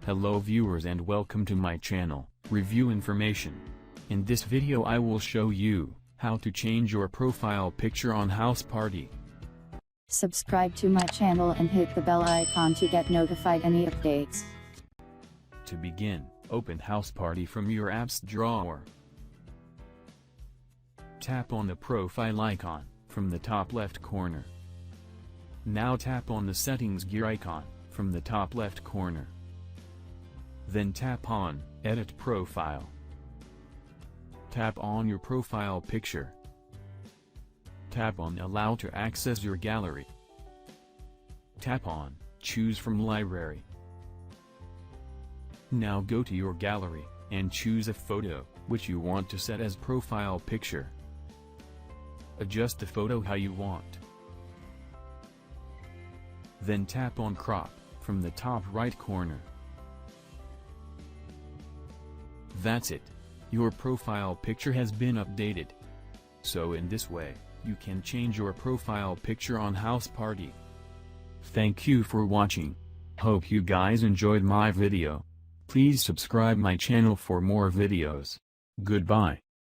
Hello viewers and welcome to my channel, Review Information. In this video I will show you how to change your profile picture on Houseparty. Subscribe to my channel and hit the bell icon to get notified any updates. To begin, open Houseparty from your apps drawer. Tap on the profile icon from the top left corner. Now tap on the settings gear icon from the top left corner. Then tap on Edit Profile. Tap on your profile picture. Tap on Allow to access your gallery. Tap on Choose from Library. Now go to your gallery and choose a photo which you want to set as profile picture. Adjust the photo how you want. Then tap on Crop from the top right corner. That's it. Your profile picture has been updated. So in this way, you can change your profile picture on Houseparty. Thank you for watching. Hope you guys enjoyed my video. Please subscribe my channel for more videos. Goodbye.